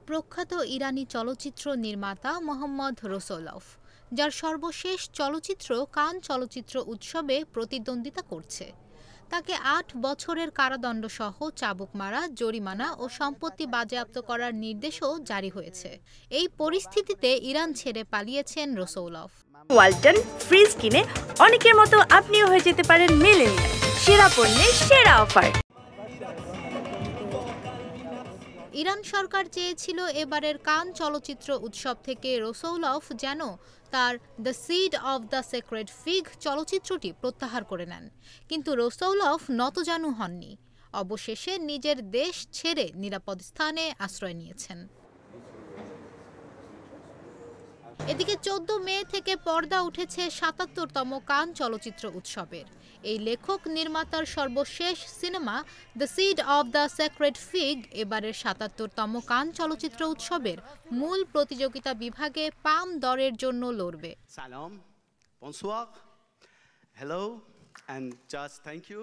প্রখ্যাত ইরানি চলচ্চিত্র নির্মাতা মোহাম্মদ রসৌলভ, যার সর্বশেষ চলচ্চিত্র কান চলচ্চিত্র উৎসবে প্রতিদ্বন্দ্বিতা করছে। তাকে ৮ বছরের কারাদণ্ডসহ চাবুক মারা, জরিমানা ও সম্পত্তি বাজেয়াপ্ত করার নির্দেশও জারি হয়েছে। এই পরিস্থিতিতে ইরান ছেড়ে পালিয়েছেন রসৌলভ। ওয়ালটন ফ্রিজ কিনে অনেকের মতো আপনিও হয়ে যেতে পারেন মিলেনিয়াল। সেরা পণ্যের সেরা অফার। ইরান সরকার চেয়েছিল এবারের কান চলচ্চিত্র উৎসব থেকে রসৌলভ যেন তার the seed of the sacred fig চলচ্চিত্রটি প্রত্যাহার করে নেন, কিন্তু রসৌলভ নতজানু হননি। অবশেষে নিজের দেশ ছেড়ে নিরাপদ স্থানে আশ্রয় নিয়েছেন। এদিকে ১৪ মে থেকে পর্দা উঠেছে ৭৭তম কান চলচ্চিত্র উৎসবের। এই লেখক নির্মাতার সর্বশেষ cinema the seed of the sacred fig এবারের ৭৭তম কান চলচ্চিত্র উৎসবের মূল প্রতিযোগিতা বিভাগে পাম দরের জন্য লড়বে। সালাম, বনসোয়ার, hello and just thank you.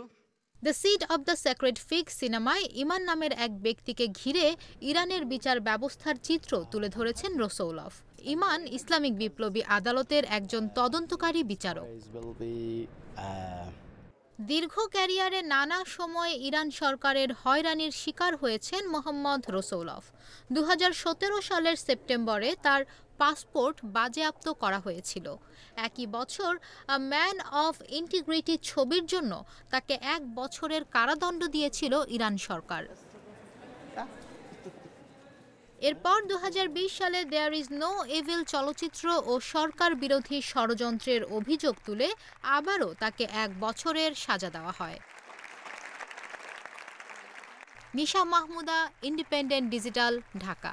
The seed of the sacred fig সিনেমায় ইমান নামের এক ব্যক্তিকে ঘিরে ইরানের বিচার ব্যবস্থার চিত্র তুলে ধরেছেন রসৌলভ। ইমান ইসলামিক বিপ্লবী আদালতের একজন তদন্তকারী বিচারক। দীর্ঘ ক্যারিয়ারে নানা সময়ে ইরান সরকারের হয়রানির শিকার হয়েছেন মোহাম্মদ রসৌলভ। ২০১৭ সালের সেপ্টেম্বরে তার পাসপোর্ট বাজেয়াপ্ত করা হয়েছিল। একই বছর আ ম্যান অফ ইন্টিগ্রিটি ছবির জন্য তাকে ১ বছরের কারাদণ্ড দিয়েছিল ইরান সরকার। এরপর ২০২০ সালে দেয়ার ইজ নো ইভিল চলচ্চিত্র ও সরকার বিরোধী ষড়যন্ত্রের অভিযোগ তুলে আবারও তাকে ১ বছরের সাজা দেওয়া হয়। নিশা মাহমুদা, ইন্ডিপেন্ডেন্ট ডিজিটাল, ঢাকা।